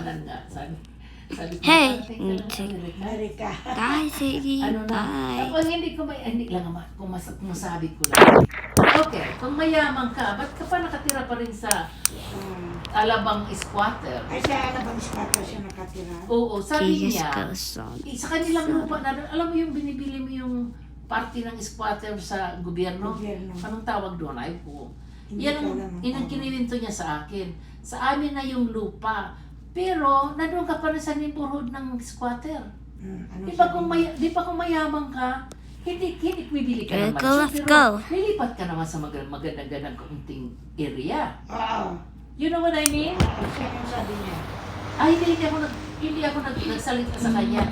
tawanan nga. Sabi ko, Hey, Amerika. Bye, Sadie. Ano na? Bye. Kapag hindi lang naman, kung masabi ko lang. Okay, kung mayaman ka, ba't ka pa nakatira pa rin sa Alabang squatter? Ay, sa Alabang squatter siya nakatira. Oo, sabi Jesus niya, goes on. sa kanilang lupa na, alam mo yung binibili mo yung party ng squatter sa gobyerno? Gobyerno. Anong tawag doon? Ay po. Hindi Yan ko ang alam. kiniwento niya sa akin. Sa amin na yung lupa. Pero, nandun ka pa rin sa neighborhood ng squatter. Ano Di ba sabi di pa kung mayaman ka, hindi bibili ka ng Let's go, mansion, let's pero go. lilipat ka naman sa magandang kunting area. Oo. You know what I mean? Siya yung sabi niya. Ay, hindi ako nagsalita sa kanya.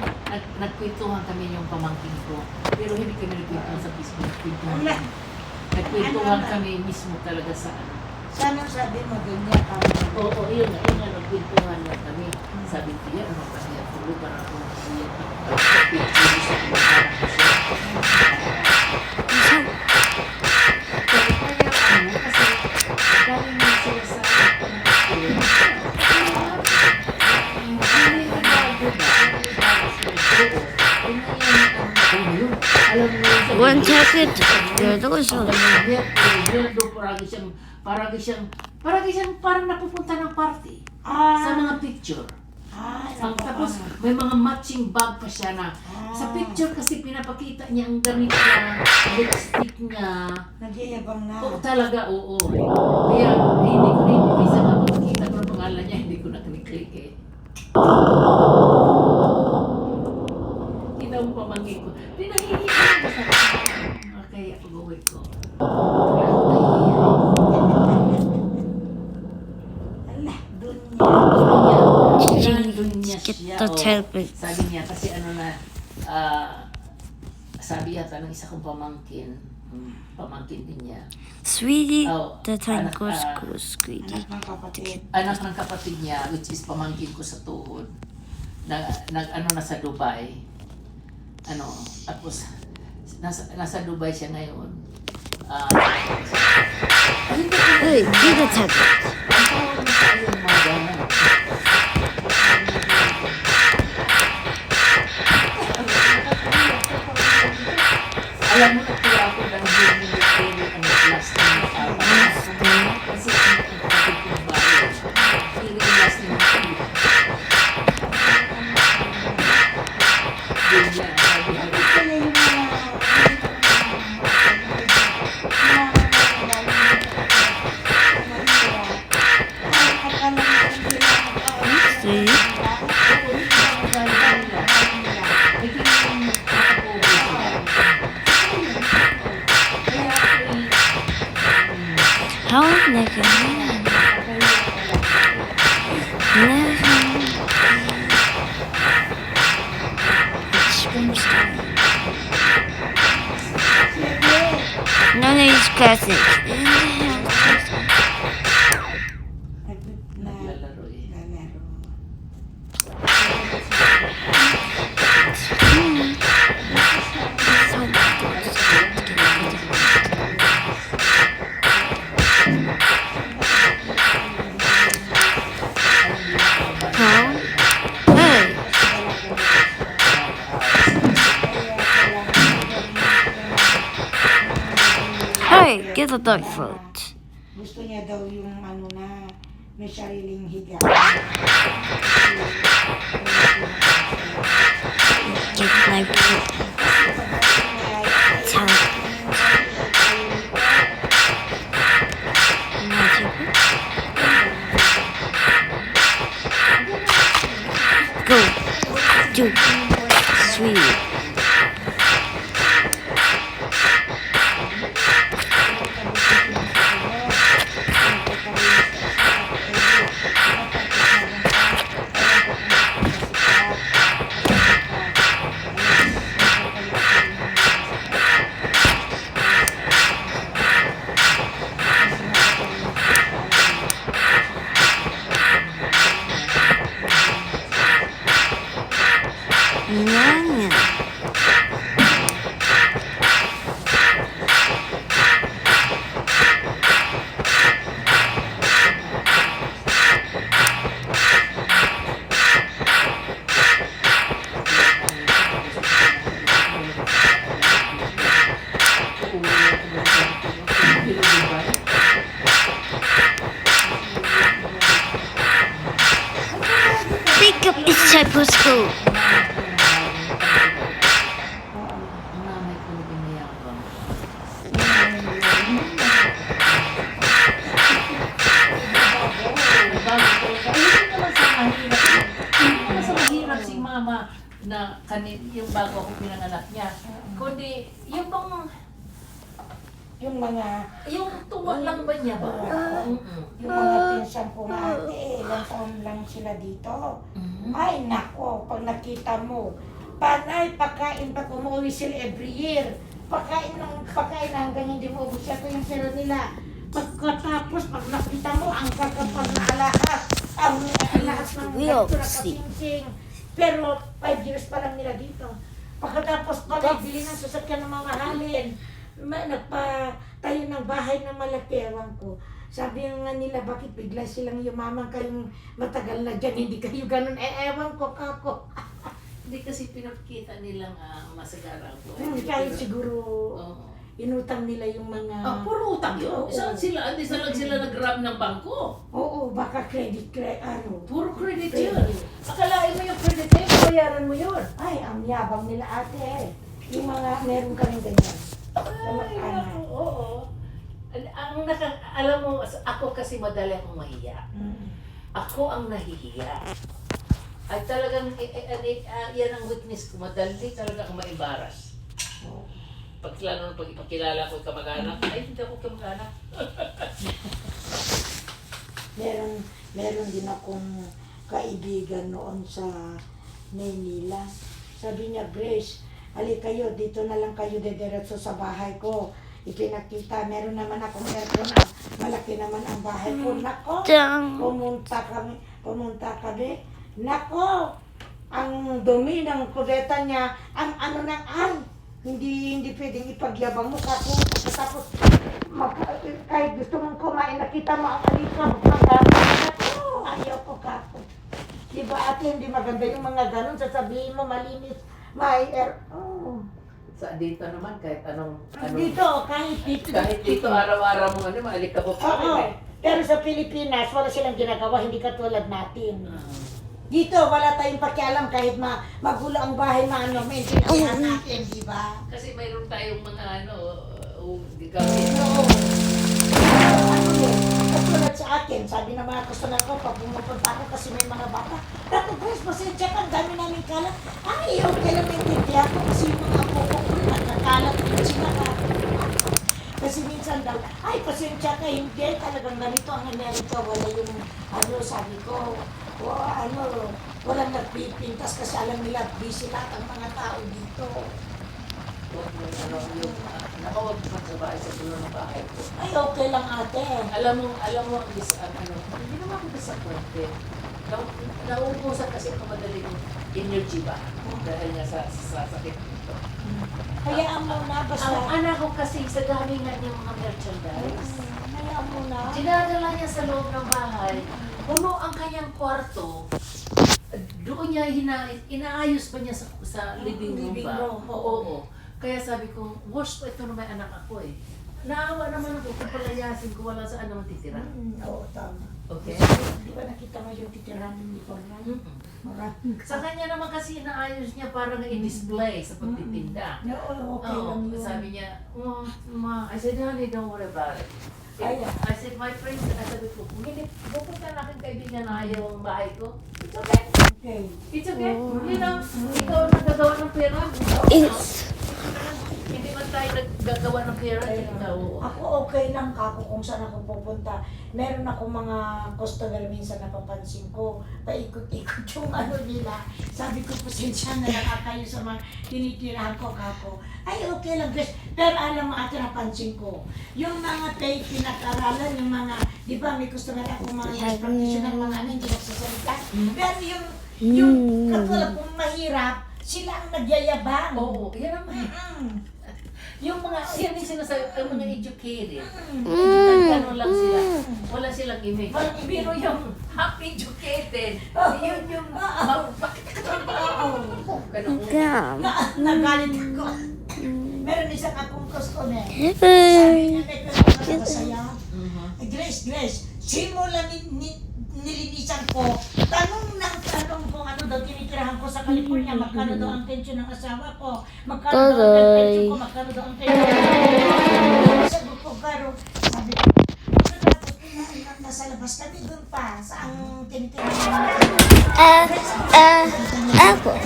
Nagkwentuhan kami yung pamangkin ko. Pero hindi kami nagkwentuhan sa Facebook. Wala. Nagkwentuhan Ano? kami mismo talaga sa ano. Sana sabi mo ganyan kami. Oo, yun nga, nagkwentuhan lang kami. Sabi ko yan, ano kasi yan, tuloy para ako siya. Picture sa kumakaran ko siya. Pero kaya ano, kasi galing na sila sa alam mo yun, 1 second. There goes on. Parang napupunta ng party sa mga picture. Tapos may mga matching bag pa siya na sa picture kasi pinapakita niya ang damit niya, lipstick niya. Nagyayabang na. Oo, talaga, oo. Kaya hindi ko rin bisa mapapakita ko ang pangalan niya, hindi ko na click eh. Tingnan mo pamangkin ko. Pinahihiyan ko sa kaya pag-uwi ko. Ala, doon niya. Get the tablet. Sabi niya, kasi ano na, sabi yata ng isa kong pamangkin din niya. Sweetie, Oh, the time anak, goes, sweetie. Anak ng kapatid. Anak ng kapatid niya, which is pamangkin ko sa tuhod, nasa Dubai. Tapos, nasa Dubai siya ngayon. Hey, get the tablet. Ang tawag mo sa yung mga alam mo na kaya ako lang yung military ang last ng kasi ang kapatid kong bahay, feeling last ng yun niya, sabi-sabi. Kaya yung mga See? How nigga? None of these classic. Naglalaro eh. How? Hey! Hey, get the dog food. Gusto niya daw yung ano na may sariling higa. Get my food. Tell Go. Do. Sweet. Nanya. Disciple School. Ang nanay ko na binayabang. Hindi naman sa mahirap si mama na yung bago ako pinanganak niya. Kundi, yung bang, Yung mga, yung tuwa lang ba niya ba? yung mga pinsan ko nga ate, ilang taon lang sila dito. Ay, nako, pag nakita mo, panay, pagkain pa umuwi sila every year. Pagkain hanggang hindi mo ubus ito yung pera nila. Pagkatapos, pag nakita mo, ang kakapal na alahas, ang alahas ng We'll ganito na see. kasing-sing. Pero 5 years pa lang nila dito. Pagkatapos pala, bili ng sasakyan ng mamahalin. Nagpatayo ng bahay na malaki, ewan ko. Sabi nga nila, bakit bigla silang yumaman kayong matagal na dyan, hindi kayo ganun. Ewan ko, kako. Hindi kasi pinakita nilang masagara ko. Kaya siguro, Oo. inutang nila yung mga... Puro utang yun. Oo. Saan sila? Hindi lang sila nag-grab ng bangko. Oo, baka ano. Puro credit Credit. yun. Akalain mo yung credit na yun, bayaran mo yun. Ay, ang yabang nila ate. Yung mga, meron kaming ganyan. Ay, naku, oo. Alam mo, ako kasi madali akong mahiya. Ako ang nahihiya. Ay talagang, yan ang witness ko. Madali talaga akong maibaras. Lalo pag ipakilala ko yung kamag-anak, ay hindi ako kamag-anak. Meron din akong kaibigan noon sa Maynila. Sabi niya, Grace, hali kayo, dito na lang kayo dediretso sa bahay ko. Ipinakita, meron naman akong aircon, malaki naman ang bahay ko. Nako, Dang. pumunta kami. Nako, ang dumi ng kubeta niya, ang ano ng ay, hindi pwedeng ipagyabang mo kako. Tapos, kahit gusto mong kumain, nakita mo ang alika, nako, ayaw ko kako. Diba ate, hindi maganda yung mga ganun, sasabihin mo malinis, may air, Dito naman, kahit anong kahit dito. kahit dito araw-araw mo maalik ka po pa Oo. rin eh. Pero sa Pilipinas, wala silang ginagawa, hindi katulad natin. Dito, wala tayong pakialam kahit magulo ang bahay na maintindihan natin, di ba? Kasi mayroon tayong mga di kami. Oo. Katulad sa akin, sabi ng mga customer ko, pag pumupunta ako kasi may mga bata, Naku, Grace, pasensya ka, ang dami namin kalat. Ay, okay lang maintindihan ko kasi yung mga apo ko, nagkakalat din sila ka. Kasi minsan daw, ay, pasensya ka, hindi, talagang ganito ang nangyari ko, wala yung, sabi ko, walang nagpipintas kasi alam nila, busy lahat ang mga tao dito. Nakawag pa sa bahay sa dulo ng bahay ko. Ay, okay lang ate. Alam mo, hindi naman ako disappointed. Nauubusan kasi ako madaling energy ba? Dahil nga sa sakit nito. Hayaan mo na, basta. Ang anak ko kasi sa dami nga niyang mga merchandise. Hayaan mo na. Dinadala niya sa loob ng bahay. Puno ang kanyang kwarto. Doon niya inaayos pa niya sa living room Living ba? room, Oo. Kaya sabi ko, worst pa ito na may anak ako eh. Naawa naman ako kung palayasin ko wala saan naman titira. Oo, tama. Okay? Di ba nakita mo yung titirahan ni Conrad? Mm-mm. Maraming Sa kanya naman kasi inaayos niya para i-display sa pagtitinda. Oo, okay lang Oo, yun. sabi niya, I said, honey, don't worry about it. I said, my friends, sabi ko, kung hindi, pupunta na aking kaibigan na ayaw ang bahay ko. It's okay. Okay. It's okay. You know, ikaw ang nagagawa ng pera. It's Hindi man tayo naggagawa ng pera. Ikaw. Ako okay lang kako kung saan ako pupunta. Meron ako mga customer minsan napapansin ko, paikot-ikot yung nila. Sabi ko, pasensya na lang kayo sa mga tinitirahan ko kako. Ay, okay lang, Grace. Pero alam mo, ate, napansin ko, yung mga pinag-aralan, yung mga, di ba, may customer ako, mga nurse practitioner, mga hindi nagsasalita. Pero yung katulad kung mahirap, sila ang nagyayabang. Oo, yan ang yung mga, yan yung sinasabi, ang mga educated. Ano lang sila, wala silang image. Pero yung half-educated, yun yung, bakit ka ganun? gum. Nagalit ako. Meron isang akong customer. Sabi niya, may pera na masaya. Grace, simula nilinisan ko, tanong kung ano daw tinitirahan sa California, magkano daw ang pension ng asawa ko, magkano daw ang pension ko, magkano daw ang pension ko. Sabi ko, Garo, sabi ko, tapos nasa labas kami doon pa, sa ang tinitingnan. Apple.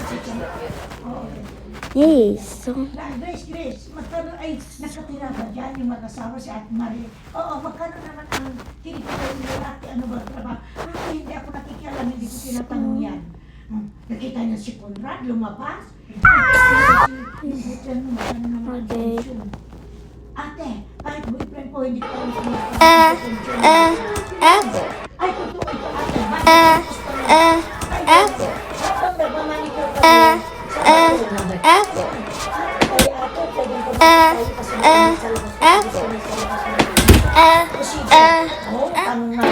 Yes. Grace, magkano ay nakatira ba dyan yung mag-asawa si Ate Marie? Oo, magkano naman ang tinitingnan ni Ate, ano ba trabaho? Hindi ako nakikialam, hindi ko tinatanong yan. Nakita niya si Conrad, lumabas. Yung boyfriend mo, magkano naman ang pension? Ate, kahit boyfriend ko, hindi ko alam kung Apple. ay, totoo ito, ate. Apple. Habang nagmamanicure ko, Apple. ay ate, pwedeng ko sa Apple. Oo, tanong na.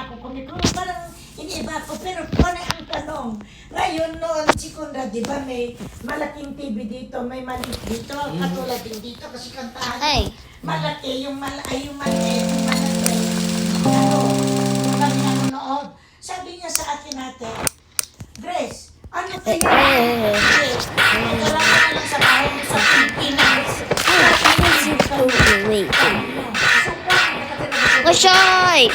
Ako kumikro, parang iniiba ko, pero kung ang tanong, ngayon noon si Conrad, di ba may malaking TV dito, may maliit dito, katulad din dito, kasi kantahan. Ay. Malaki, yung malaki, yung malaki. Ano, kami nanonood. Sabi niya sa akin ate, Grace, ano kaya? Grace, magdala ka na lang sa bahay mo sa Pilipinas. Wait. Lashoy!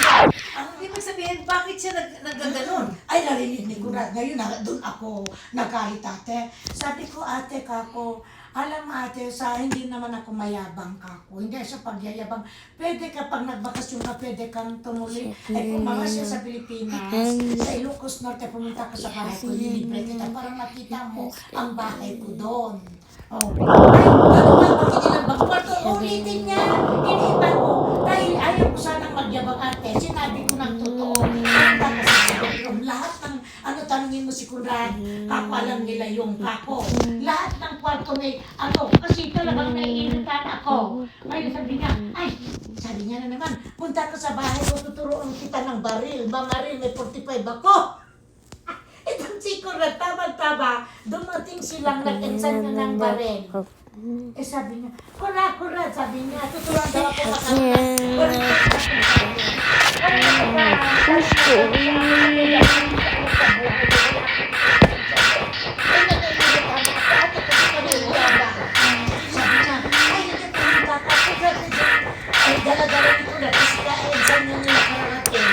Ang ibig sabihin, bakit siya nagaganon? Ay, narinig ni Conrad. Ngayon, doon ako nagkahit ate. Sabi ko, ate, kako, alam ate, sa hindi naman ako mayabang kako. Hindi sa pagyayabang. Pwede ka pag nagbakasyon ka, pwede kang tumuli. Ay, pumawa siya sa Pilipinas. Sa Ilocos Norte, pumunta ka sa bahay ko, lilibre kita. Para makita mo ang bahay ko doon. Oh. Ay, ano ba? Bakit ilang bang kwarto? Ulitin niya. Iniiba ko. Dahil ayaw ko sanang magyabang ate. Sinabi ko ng totoo. Punta ka sa bedroom. Lahat ng, ano tanongin mo si Conrad, kako alam nila yung kako. Lahat ng kwarto may, ano, kasi talagang naiinitan ako. Ngayon sabi niya, ay, sabi niya na naman, punta ka sa bahay ko, tuturuan kita ng baril. Bamaril, may 45 ako. Itong si Conrad, tama-tama, dumating silang nag-ensan na ng baril. Eh sabi niya, Conrad, sabi niya, tuturuan daw ako ay, dala-dala ni Conrad, kasi ka-ensan niya nila kararating.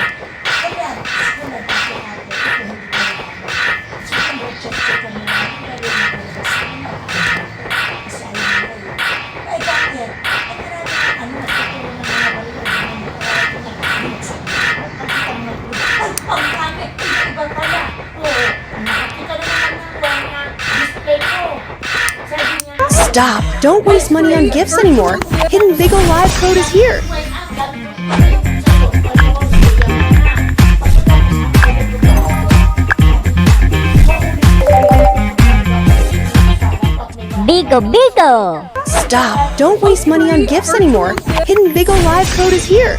Conrad, kasi ate, ito hindi ko si Conrad, check ka nila, kasi ayaw nila yun. Ay, bakit? Ay, marami, ano, nagtutulong ng mga balon, ay, ang dami, iba pala. Oo, nakakita na naman ng mga display ko. Sabi niya, Stop! Don't waste money on gifts anymore. Hidden Bigo Live code is here. Bigo. Stop! Don't waste money on gifts anymore. Hidden Bigo Live code is here.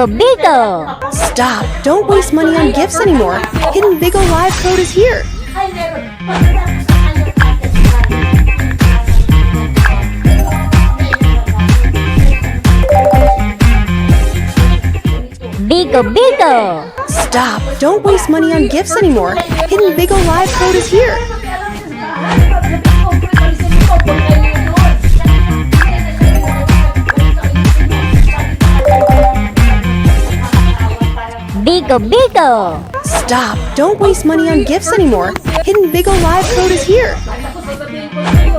Bigo. Stop! Don't waste money on gifts anymore. Hidden Bigo Live code is here. ay, meron. Pagkatapos ng ayaw ate, Bigo. Stop! Don't waste money on gifts anymore. Hidden Bigo Live code is here. Bigo. Stop! Don't waste money on gifts anymore. Hidden Bigo Live code is here. Ako sasabihin ko sa'yo.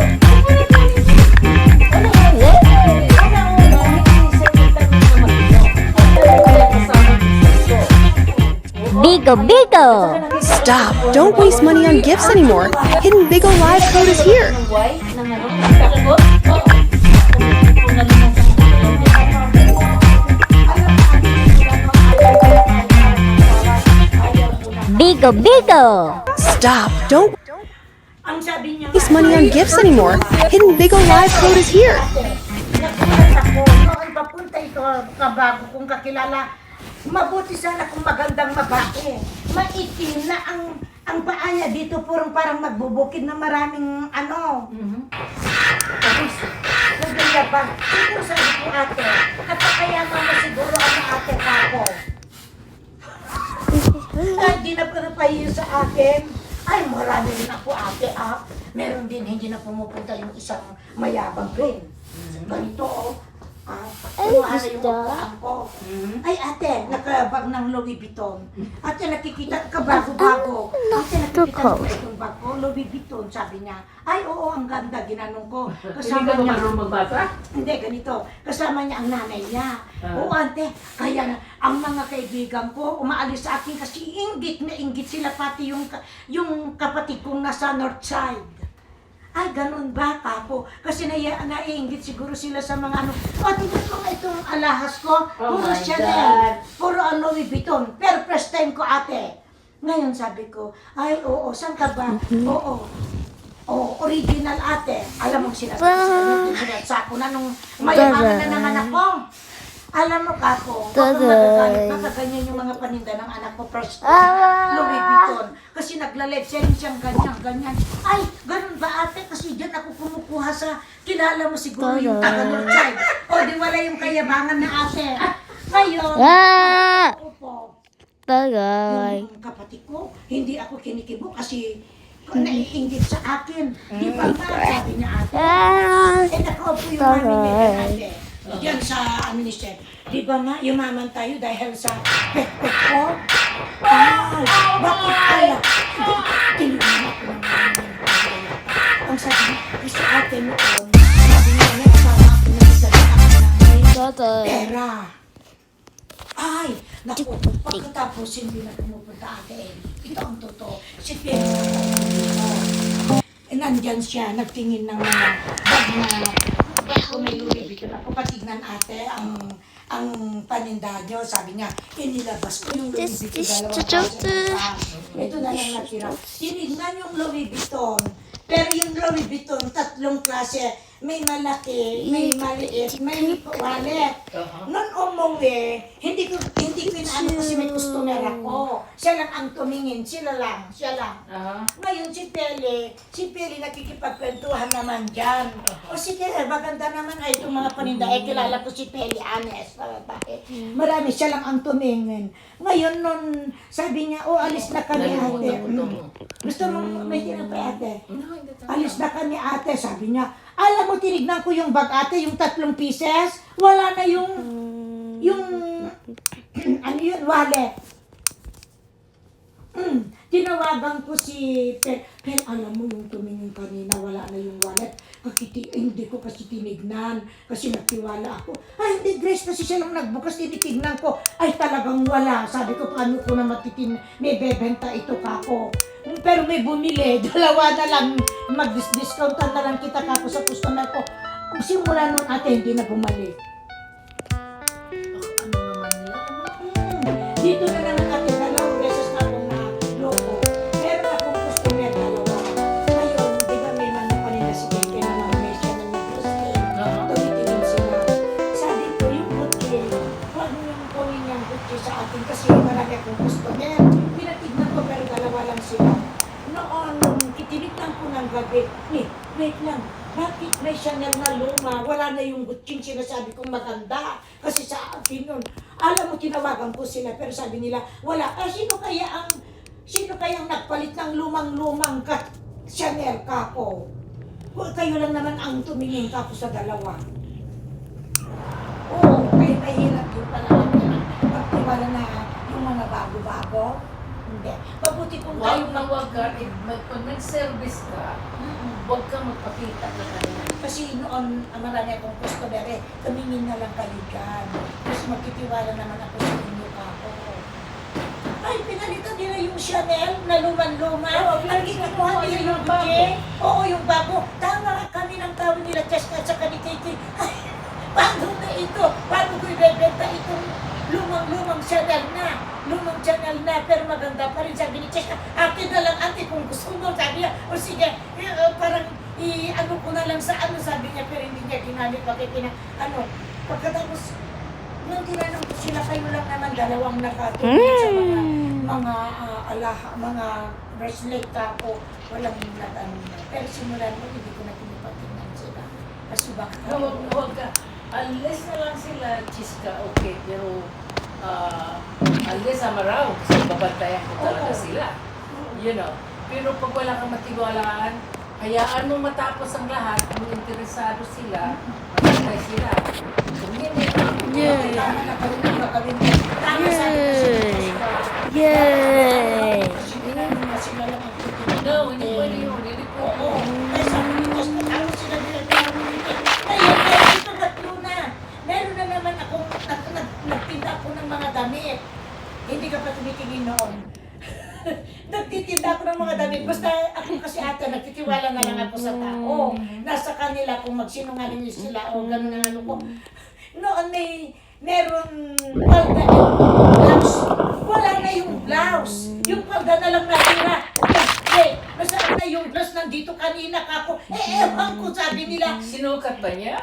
Bigo. Stop! Don't waste money on gifts anymore. Hidden Bigo Live code is here. Bigo. Stop! Don't ang sabi niya, waste money on gifts anymore. Hidden Bigo Live code is here. nagulat ako, noon papunta ito kabago kong kakilala, mabuti sana kung magandang babae. Maitim na ang paa niya dito parang magbubukid na maraming ano. Tapos, sabi niya ba, siguro sabi ko ate, napakayaman mo siguro ang ate kako. Ay, di na pinapahiyo sa akin. Ay, marami rin ako ate Meron din hindi na pumupunta yung isang mayabang rin. Ganito kumuha na yung upuan ko. Ay ate, nakabag ng Louis Vuitton. Ate, nakikita ka bago-bago. Ate, nakikita mo itong bag ko, Louis Vuitton, sabi niya. Ay, oo, ang ganda, ginanong ko. Hindi Kasama ka ba niya. marunong magbasa? Hindi, ganito. Kasama niya ang nanay niya. Oo, ante. Kaya ang mga kaibigan ko, umaalis sa akin kasi inggit na inggit sila pati yung kapatid kong nasa North Side. Ay, ganun ba, Kapo? Kasi naiinggit siguro sila sa mga ano. Tingnan mo nga itong alahas ko. Oh Puro my Chanel. Puro Louis Vuitton. Pero first time ko, ate. Ngayon sabi ko, ay, oo, saan ka ba? Oo. Oh, original ate. Alam mo sila. Sako na nung mayamangan na naman ako. Alam mo, Kako, kapag magagalit, makaganyan yung mga paninda ng anak ko, first Louis Vuitton. Kasi nagla-live selling siyang ganyan. Ay, ganun ba ate? Kasi dyan ako kumukuha sa, kilala mo siguro yung taga-Northside. O, di wala yung kayabangan na ate. Ngayon, opo. Tagay. Yung kapatid ko, hindi ako kinikibo kasi naiinggit sa akin. Di ba nga, sabi niya ate. Eh, nakaupo yung mami niya ate. Diyan sa ni Chef. Di ba nga, yumaman tayo dahil sa pet-pet ko? Ay, bakit kaya? Tinignan ako ng ang sabi niya, kasi ate noon, sabi niya, nagsawa ako ng isa na ako ng pera. Ay, naku, pagkatapos hindi na pumupunta ate. Ito ang totoo. Si Pierre nandyan siya, nagtingin ng mga bag na kung may Louis Vuitton ako, patignan ate ang paninda nyo. Sabi niya, inilabas ko yung Louis Vuitton. Ito na lang natira. Tinignan yung Louis Vuitton. Pero yung Louis Vuitton, 3 klase. May malaki, may maliit, may wallet. Noon umuwi, hindi ko inaano kasi may customer ako. Siya lang ang tumingin, siya lang. Ngayon si Peli nakikipagkwentuhan naman dyan. O sige, maganda naman ay itong mga paninda. Kilala ko si Peli, Anes. Marami, siya lang ang tumingin. Ngayon nun, sabi niya, alis na kami ate. Gusto mo may tinapay ate? Alis na kami ate, sabi niya. Alam mo, tinignan ko yung bag ate, yung 3 pieces, wala na yung ano yun, wallet. Tinawagan ko si Per, alam mo yung tumingin kanina, wala na yung wallet. Hindi ko kasi tinignan, kasi nagtiwala ako. Ay, hindi Grace, kasi siya lang nagbukas, tinitignan ko. Ay, talagang wala. Sabi ko, paano ko na may bebenta ito kako. Pero may bumili, 2 na lang, mag-discountan na lang kita kako sa customer ko. Simula nun ate, hindi na bumalik. Ano naman nila? Dito na naman ate, 2 beses na akong naloko. Meron akong customer 2. Ngayon, di ba may mga kanila si Keke na mga mesya na nag-hostel. Tumitingin sila. Sabi ko, yung kutsi, huwag niyong kunin yung kutsi sa atin kasi marami akong customer. Pinatignan ko pero 2 lang sila. Noon, itinignan ko ng gabi, wait lang, bakit may Chanel na luma? Wala na yung Gucci sinasabi kong maganda. Kasi sa akin nun, alam mo, tinawagan ko sila, pero sabi nila, wala. Sino kayang nagpalit ng lumang-lumang Chanel kako? Kayo lang naman ang tumingin kako sa 2. Oo, kayo mahirap yun pala. Pagtiwala na yung mga bago-bago. Hindi. Mabuti kung kayo Huwag ka, pag nag-service ka, huwag kang magpakita na kanina. Kasi noon, marami akong customer tumingin na lang kayo dyan. Kasi magtitiwala naman ako sa inyo kako. Ay, pinalitan nila yung Chanel na luman-luma. Ang kinukuha nila yung Gucci. Oo, yung bago. Tama kami ng tawag nila, Cheska at saka ni Kiki. Ay, bago na ito. Bago ko ibebenta itong lumang-lumang Chanel na. Lumang Chanel na, pero maganda pa rin. Sabi ni Cheska, akin na lang ate kung gusto mo. Sabi niya, o sige, parang ano ko na lang sa ano, sabi niya, pero hindi niya ginamit. Bakit pagkatapos, nung tinanong ko sila, kayo lang naman 2 nakatulog sa mga mga mga bracelet ka ako, walang nag-ano na. Pero simulan mo, hindi ko na pinipatingnan sila. Kasi baka Huwag ka. Unless na lang sila, Chiska, okay. Pero, unless I'm around, kasi babantayan ko talaga Oo. sila. You know. Pero pag wala kang matiwalaan, hayaan mo matapos ang lahat, kung interesado sila, matantay sila. Kung hindi, Yay! tama na kami na gagawin mo. Tama sabi ko sila, Jessica. Yay! Kasi ginano na sila lang ang titignan. no, hindi pwede yun. Hindi pwede. Oo. Kaya sabi ko, Jessica, tama sila ginagawa. Ngayon, ito tatlo na. Meron na naman akong nagtinda ako ng mga damit. Hindi ka pa tumitingin noon. Nagtitinda ako ng mga damit. Basta ako kasi ate, nagtitiwala na lang ako sa tao. Nasa kanila kung magsinungaling sila o gano'n ang ano ko. Noon meron palda and blouse. Wala na yung blouse. Yung palda na lang natira. Okay, nasaan na yung blouse? Nandito kanina ka ako. Ewan ko, sabi nila. Sinukat ba niya?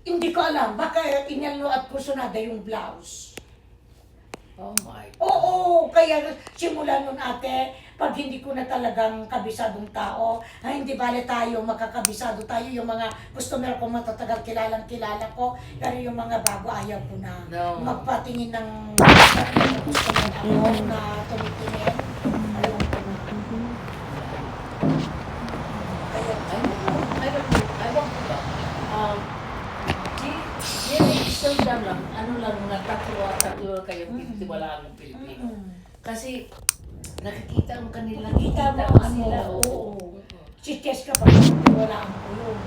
Hindi ko alam. Baka inyalo at pusunada yung blouse. Oh my. Oo, kaya simula nun ate, pag hindi ko na talagang kabisadong tao, hindi bale tayo, magkakabisado tayo, yung mga customer ko matatagal kilalang kilala ko, pero yung mga bago ayaw ko na No. magpatingin ng customer ako na tumitingin. Ayaw ko na. Kaya, I don't know ba? Isang lang, ano lang, mga tatlo kayong pinitiwalaan ng Pilipino. Kasi, nakikita ang kanila, nakita mo mo ano, sila. oo. Si Cheska pa, wala ang ko yun.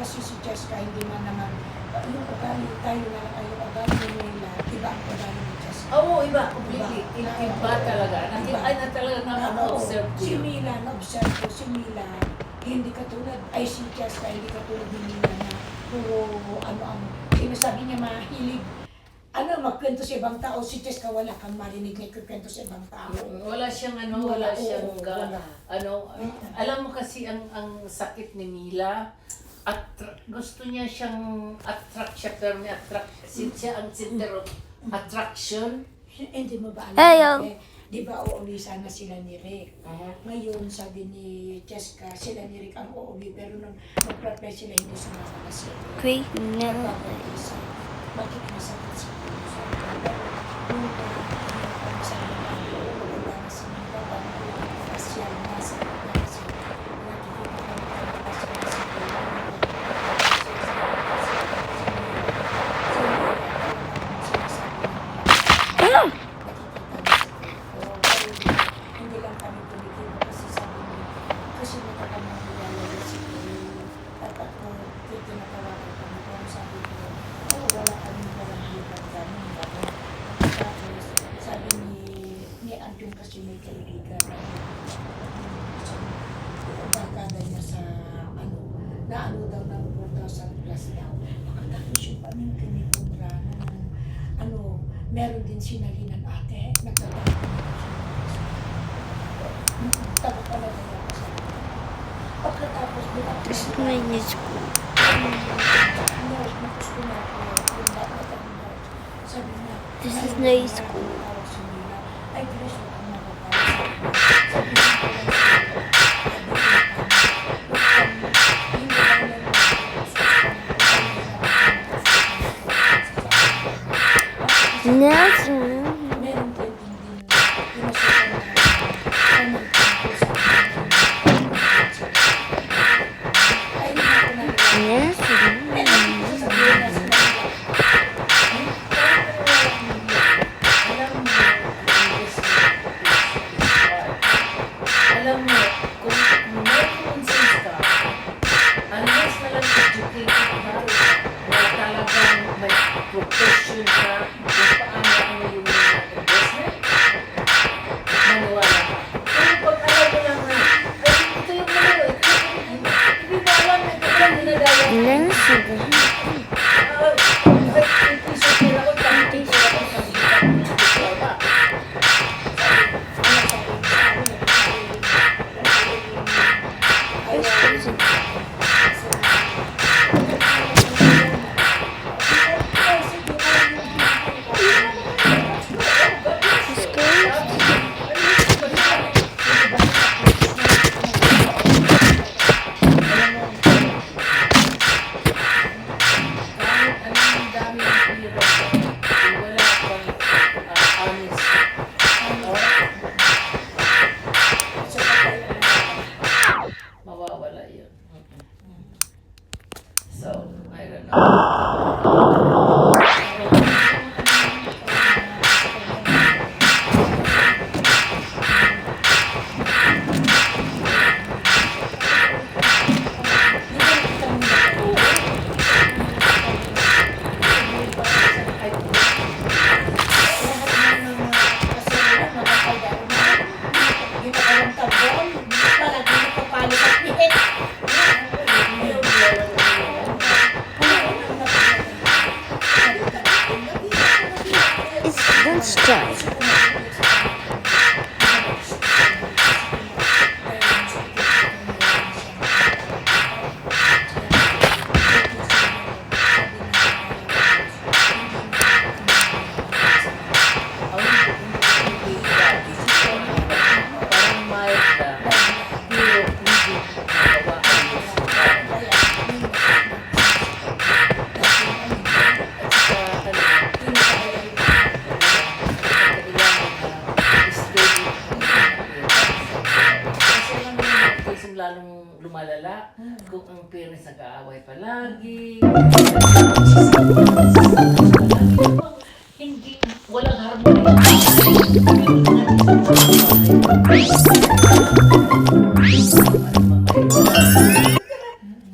Kasi si Cheska, hindi man naman, yung ugali, tayo na lang, yung ugali nila, iba ang ugali ni Cheska. Oo, iba, completely. Iba. Iba talaga. Ay, na talaga na-observe ko Si yun. Mila, na-observe ko, si Mila, hindi katulad, ay si Cheska, hindi katulad ni Mila na puro, sinasabi niya mahilig, magkwento sa ibang tao, si Cheska wala kang marinig na ikwento sa ibang tao. Wala siyang Wala, wala siyang, oo, wala. alam mo kasi ang sakit ni Mila, gusto niya siyang attract siya, pero may siya ang center of attraction. Hindi mo ba alam? Ayaw. Di ba uuwi sana sila ni Rick? Ngayon, sabi ni Cheska, sila ni Rick ang uuwi, pero nung mag-prepare sila, hindi sumama na sila. Great nga. Nagpapag-isa. Bakit masakit sa puso? Pero, nung sabi niya, maganda na si Mila, bago pasyal na sa kanya kasi nakikita kami talaga sila sa Ah! hindi lang kami tumitin kasi sabi niya, kasi matagal na nilalala si at ako tinatawagan kami pero sabi niya, wala kami palahipan ganun gano'n. Tapos sabi ni Anton kasi may kaibigan barkada niya sa na daw ng 4,000 plus daw. Pagkatapos yung pamingkin ni Kundra meron din sinalinan ate, nagtatapos tago pala na ako sa pagkatapos This is my new school. nurse, gusto na ako yung dapat ang nurse. Sabi niya, This is "Ay, nice hindi school." na ako sa nila. Ay, Grace, huwag kang makakaya. Sabi niya, Yes. meron din pinasukan na pamangkin ko sa ay hindi ko na Yes. sasabihin na sila Alam mo, lalong lumalala kung ang parents nag-aaway palagi. Hindi, walang harmony.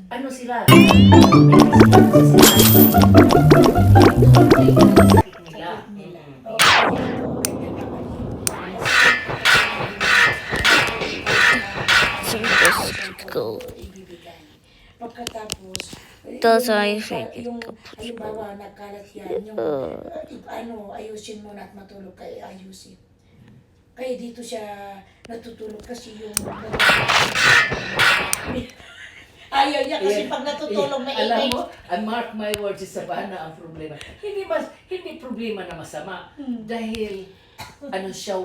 Ano sila? nila. Ko. Ibibigay. Pagkatapos, Those are yung- favorite yung, ko. halimbawa, nagkalat yan, yung, ayusin mo na at matulog kayo, ayusin. Kaya dito siya natutulog kasi yung ayaw niya kasi pag natutulog may Alam ingay. mo, I mark my words, sa Sabana ang problema. Hindi problema na masama. Dahil, ano siya,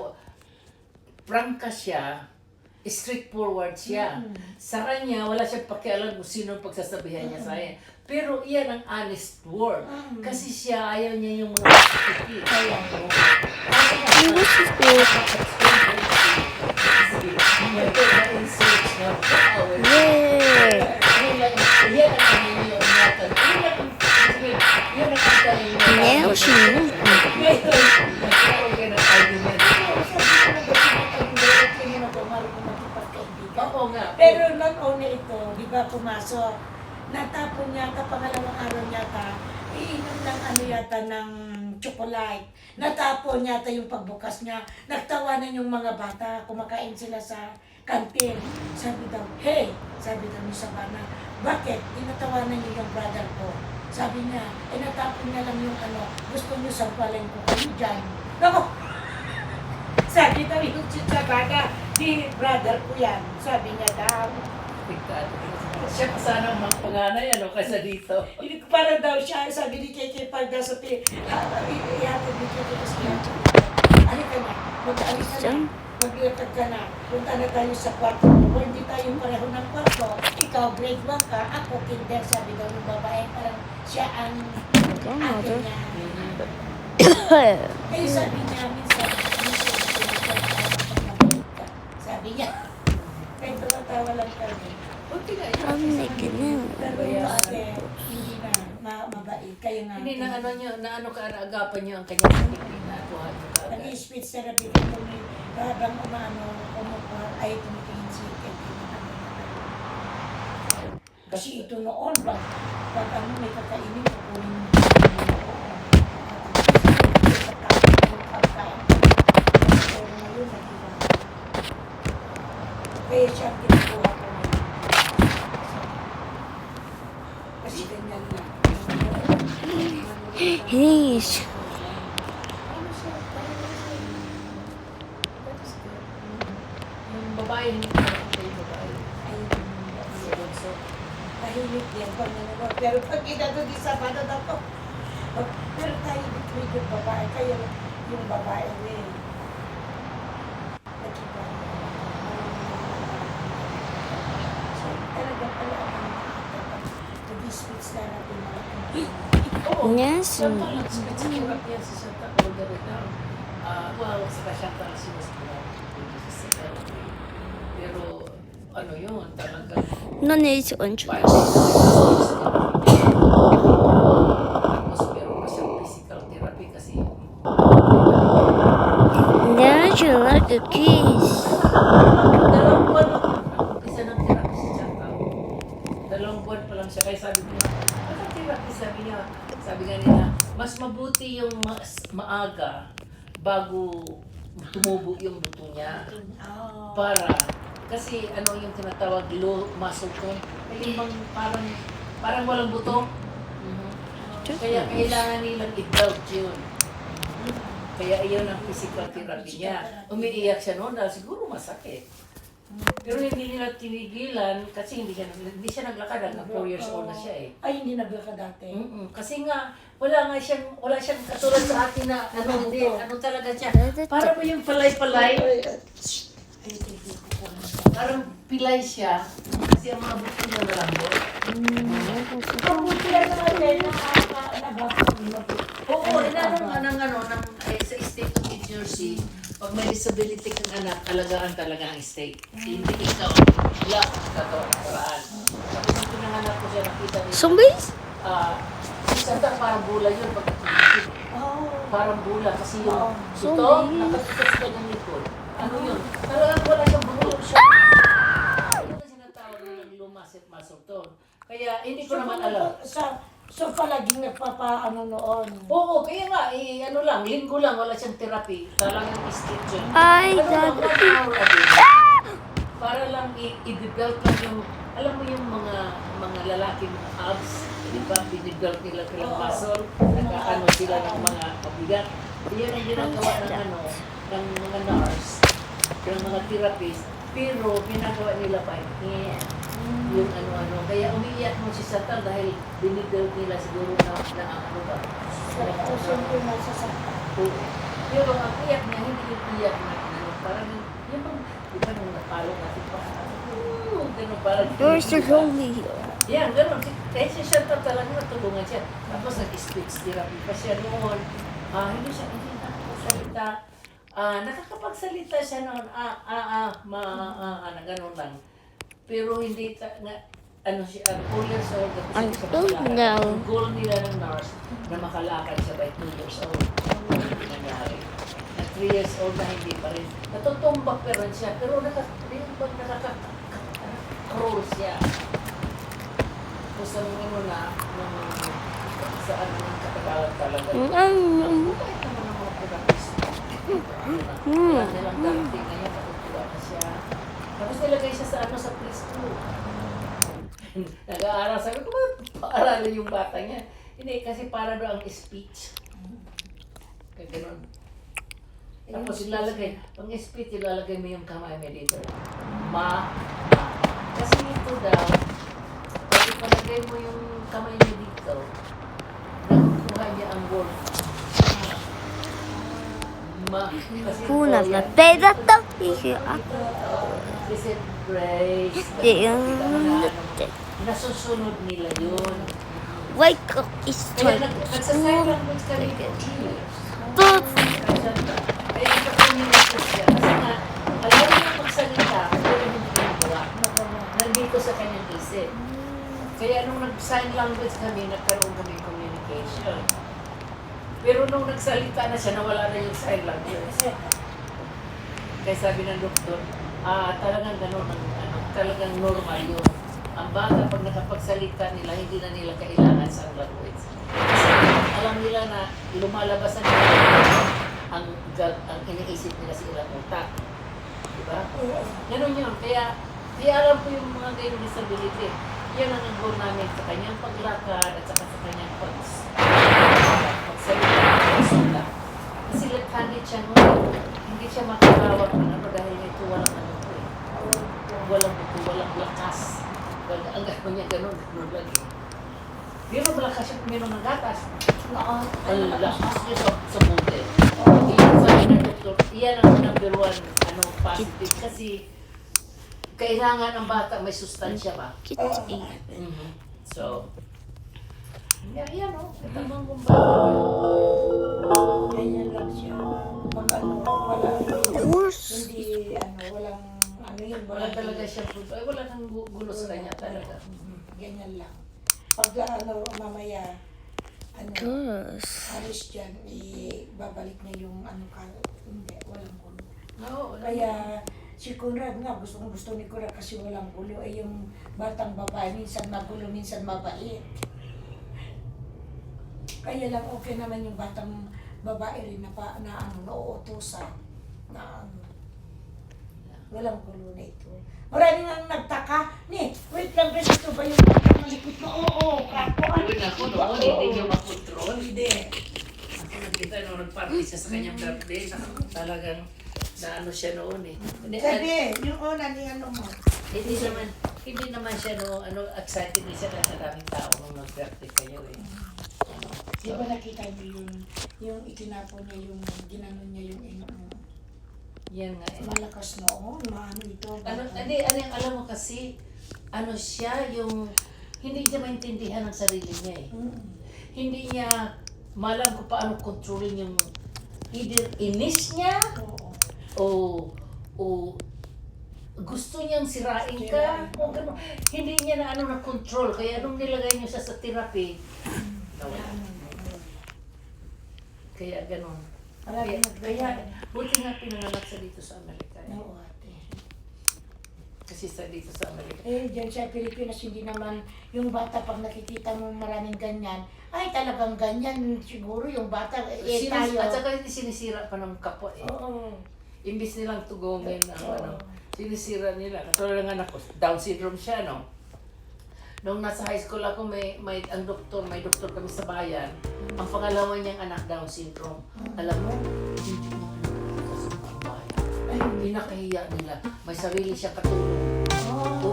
prangka siya, straightforward siya. Sa kanya, wala siyang pakialam kung sino ang pagsasabihan niya sa kanya. Pero iyan ang honest word. Kasi siya, ayaw niya yung mga pakikiki. Kaya mo. He was his good. Yay! Now she knows. Oo nga. Pero not only ito, di ba pumasok, natapon niya, pangalawang araw yata, iinom ng ano yata ng chocolate. Natapon yata yung pagbukas niya. Nagtawanan yung mga bata, kumakain sila sa kantin. Sabi daw, hey, sabi daw ni Sabana, bakit tinatawanan niyo yung brother ko? Sabi niya, natapon niya lang yung ano, gusto niyo sampalin ko kayo dyan. Nako! Sabi daw yung Sabana, di brother ko yan. Sabi niya daw. Siya pa sana ang mga panganay, ano, kaysa dito. Hindi ko para daw siya, sabi ni Keke pag nasa ihatid ni Keke kasi ano ka na, mag-alis ka na, maglakad ka na, punta na tayo sa kwarto mo, hindi tayo pareho ng kwarto, ikaw grade 1 ka, ako kinder, sabi daw ng babae, parang siya ang ate niya. Eh sabi niya, minsan sabi niya, kaya tumatawa lang kami. Kunti nga yun. I'm making it. Pero yung ate, hindi na mabait. Kaya nga. Hindi na ano nyo, na ano kaagapan nyo ang kanyang pagiging na tuhan nyo kaagad. Nag-speech therapy ko kung habang kumukuha ay tumitingin si Kevin na ano. Kasi ito noon, pag ano may kakainin, kukunin mo. Pero ngayon, nag-iba. Kaya siya ang ginagawa ko ngayon. Kasi ganyan na. He's Yung babae, hindi ko nakita yung babae. Ayun. Si Alonso. Tahimik din pag nanonood. Pero pag inano di sa bata na to, pero tayo between yung babae, kaya yung babae rin. Nakiba. So, talaga pala ang nag-speech na natin malaking. Oo. Yes. Santa lang, sigurap yan si Santa Olga Rizal. Well, sa Santa lang si Mascara. Pero, ano yun, talagang no need to introduce. tapos meron pa siyang physical therapy kasi Now she like a kiss. dalawang buwan lang isa ng therapy si Chantal. Dalawang buwan pa lang siya. Kaya sabi ko, therapy sabi nga nila, mas mabuti yung maaga bago tumubo yung buto niya. Para, kasi ano yung tinatawag low muscle tone. Yung bang parang walang buto. Kaya kailangan nilang i-belt yun. Kaya iyon ang physical therapy niya. Umiiyak siya noon dahil siguro masakit. Pero hindi nila tinigilan kasi hindi siya naglakad hanggang 4 years old na siya eh. Ay, hindi naglakad dati. Kasi nga wala siyang katulad sa atin na ano talaga siya. Para ba yung palay-palay? Parang pilay siya kasi ang mga buto niya malambot. Mabuti yan naman na Oo, sa state of New Jersey, pag may disability kang anak, alagaan talaga ang state. Hindi ikaw, wala ka Zombies? Sa Santa parang bula yun pagkatulog. Oh. Parang bula kasi yung Oo. ito, Zombie. nakatikas ka ng likod. Ano yun? Talagang wala siyang bungulong siya. Ano na sinatawag nilang lumasit muscle tone. Kaya hindi ko naman alam. So palaging nagpapaano noon. Oo, kaya nga, ano lang, linggo lang, wala siyang therapy. Talagang stitching. Ay, Ano lang, God. 1 hour a day. Para lang i-develop lang yung, alam mo yung mga lalaki, mga abs, di ba, binidevelop nila kailang muscle, nagkaano sila ng mga mabigat. Yan ang ginagawa ng mga nurse, ng mga therapist, pero ginagawa nila by hand. Yung ano-ano. Kaya umiiyak mo si Satan dahil binidevelop nila siguro na ano ba. So siyempre nasasaktan. Oo. Pero ang iyak niya, hindi yung iyak na ano, parang yung bang, di ba nung napalo natin pa, gano'n parang. There's a zombie. Yan, gano'n. Kaya si Satan talaga natulungan siya. Tapos nag-speech therapy pa siya noon. Hindi nakakapagsalita. Nakakapagsalita siya noon. Gano'n lang. Pero hindi ano siya, 4 years old, I tapos siya don't makalakad. know. Ang goal nila ng nurse na makalakad siya by 2 years old. Ano hindi nangyari? At 3 years old na hindi pa rin. Natutumbak pa rin siya, pero nakaka-crawl siya. Tapos ang ano na, sa ano ng katagalan talaga. Ang bukay naman ng mga therapist. Kaya nilang dating ngayon, natutuwa na siya. Tapos nilagay siya sa sa preschool. Nag-aaral. Sabi ko, paaralin yung bata niya. Hindi, kasi para doon ang speech. Kaya ganun. Tapos ilalagay, pang speech, ilalagay mo yung kamay mo dito. Kasi ito daw, pag ipalagay mo yung kamay mo dito, nakukuha niya ang word. Kasi Kuna ito, na yan. pera to. Kasi praise. Nasusunod nila yun. Wake up is Kaya time. nagsasign language kami for years. Boop. Kaya nagka-communicate siya. Kasi nga, alam niya magsalita, pero hindi niya gawa. Nandito sa kanyang isip. Kaya nung nag-sign language kami, nagkaroon kami communication. Pero nung nagsalita na siya, nawala na yung sign language. Kaya sabi ng doktor, talagang gano'n, talagang normal yun. Ang bata, pag nakapagsalita nila, hindi na nila kailangan sa language. Kasi alam nila na lumalabasan nila ang iniisip nila sa ilang utak. Diba? Ganun yun. Kaya alam ko yung mga gayong disability. Yan ang goal namin sa kanyang paglakad at saka sa kanyang pagsalita. Kasi left-handed siya noon. Hindi siya makakawak ng ano dahil ito walang ano ko eh. Walang buto, walang lakas. Ang gano'n niya, gano'n lagi. Pero malakas siya kuminom ng gatas. Ang lakas niya sa buti. Iyan sabi ng doktor, iyan ang number 1 positive. Kasi kailangan ang bata may sustansya ba? So, yan o. Tamang kong bata niya. Ganyan lang siya. Pag wala, Horse. hindi, walang, yun, Wala talaga siya punto. Ay, wala nang gulo sa kanya talaga. Ganyan lang. Pag mamaya, Gosh. alis dyan, babalik na yung hindi, walang gulo. Oo. Kaya, si Conrad nga, gusto ni Conrad kasi walang gulo. Yung batang babae, minsan magulo, minsan mabait. Kaya lang okay naman yung batang babae rin na nauutosan. Walang gulo na ito. Maraming ang nagtaka. Wait lang, guys, ito ba yung batang malikot mo? Oo, kako. Ako noon, hindi niyo makontrol. Hindi. Ako nakita nung nag-party siya sa kanyang birthday, talagang naano siya noon eh. Sabi, yung una ni mo. Hindi naman siya excited din siya kasi maraming tao nung nag-birthday kayo eh. Di ba nakita niyo yung itinapon niya, yung ginanon niya yung Yan nga eh. malakas noon, maano ito. Yung alam mo kasi, siya yung, hindi niya maintindihan ang sarili niya eh. Hindi niya malam kung paano controlling yung, either inis niya, o gusto niyang sirain ka, o gano'n. hindi niya na ano na control. Kaya nung nilagay niyo siya sa therapy, nawala. Kaya ganun. Kaya, buti nga pinanganak siya dito sa Amerika. Oo, ate. Kasi sa dito sa Amerika. Eh, dyan sa Pilipinas, hindi naman yung bata pag nakikita mo maraming ganyan, ay talagang ganyan siguro yung bata. Eh, tayo. At saka hindi sinisira pa ng kapwa eh. Oo. Imbis nilang tugongin ang Oo. ano, sinisira nila. Katulad ng anak ko, Down syndrome siya, no? Nung nasa high school ako, may doktor kami sa bayan. Ang pangalawa niyang anak, Down syndrome. Alam mo, hindi mo kasi ang bayan. Ay, hindi nakahiya nila. May sarili siyang katulong. Oo.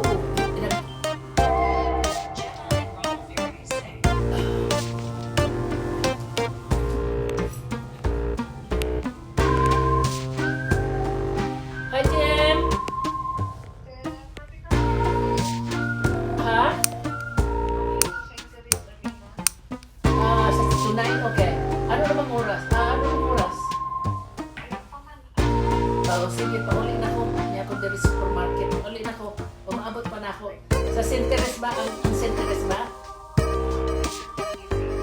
Hi, Jim! Ha? Sa tonight? Okay. Ano namang oras? Ano namang oras? Sige, pauli na ako. Hindi ako dari supermarket. Pauli na ako. Umaabot pa na ako. Sa Sinteres ba? Ang Sinteres ba?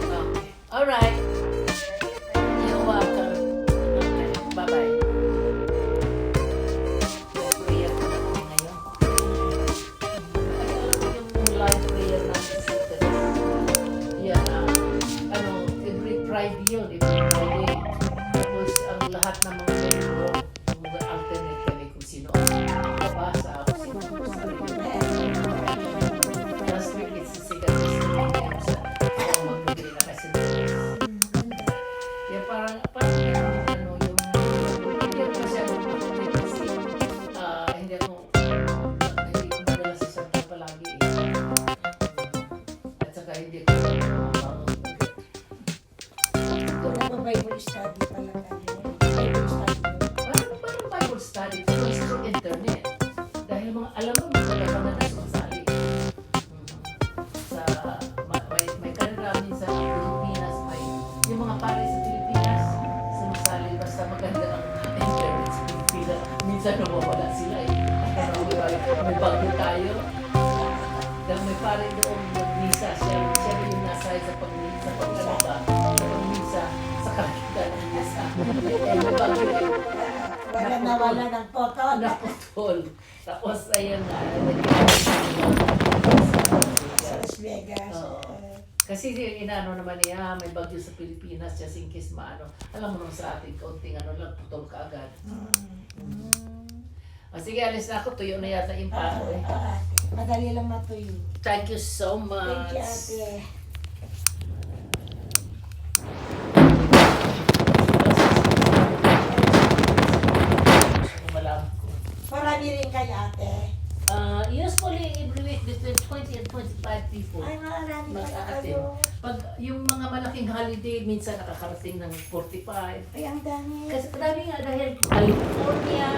Okay. Alright. You're welcome. Okay. Bye-bye. Prayer ko na kami ngayon. Ay, alam mo yung live prayer natin sa Sinteres. Yan, every Friday yun. Every Friday. Tapos ang lahat ng mga membro, mag-alternate kami kung sino ang babasa, kung sino ang magsasalita. Last week, it's si Sigat Christine sa magbibili na kasi. Yan parang hindi ako masyadong magbibili kasi hindi ko madala sa Santa palagi eh. At saka hindi ko Kung nag-Bible study pala tayo. Bible study. parang Bible study through internet. Dahil alam mo, magkakanalas magsali. May kaniramin sa Pilipinas, yung mga pare sa Pilipinas, sumasali basta maganda ang internet sa Pilipinas. Minsan nawawala sila eh. May bago tayo. Dahil may pare doon mag-misa, siya yung nasa sa paglalaba, sa pag-misa, sa kakita ng misa. May bago eh. Wala ng photo. Naputol. Tapos, ayan nga. Sa Las Vegas. Oo. Kasi inaano naman niya, may bagyo sa Pilipinas, just in case maano. Alam mo nung sa atin, kaunting ano lang, putol ka agad. O sige, alis na ako. Tuyo na yata yung pako eh. Ate. Madali lang matuyo. Thank you so much. Thank you, ate. Malaman ko. Marami rin kayo, ate. Usually, every week, between 20 and 25 people. Ay, marami pala Mag-aatin. kayo. Pag yung mga malaking holiday, minsan nakakarating ng 45. Ay, ang dami. Kasi dami nga dahil California,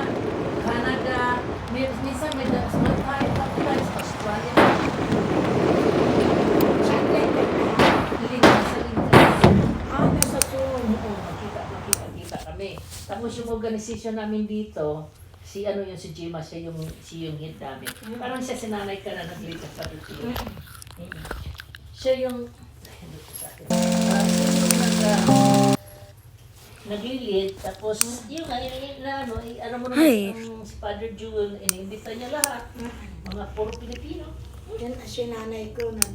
Canada, minsan may tayo sa Australia. Siyempre, Ligas sa ligas. nasa Zoom. Oo, makita kami. Tapos yung organisasyon namin dito, si Jima, siya yung head namin. Parang siya sinanay ka na naglitas sa dito. Siya yung naglilid, tapos yung ano mo Ay. naman si Father Jewel, iniimbita niya lahat. Mga puro Pilipino. Yan ang sinanay ko na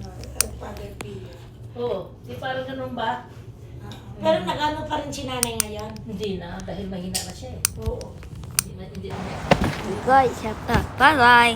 Father Pio. Oo, di parang ganun ba? Pero nag-ano pa rin sinanay ngayon? Hindi na, dahil mahina na siya eh. Oo. Hindi na. You guys have that. Bye bye.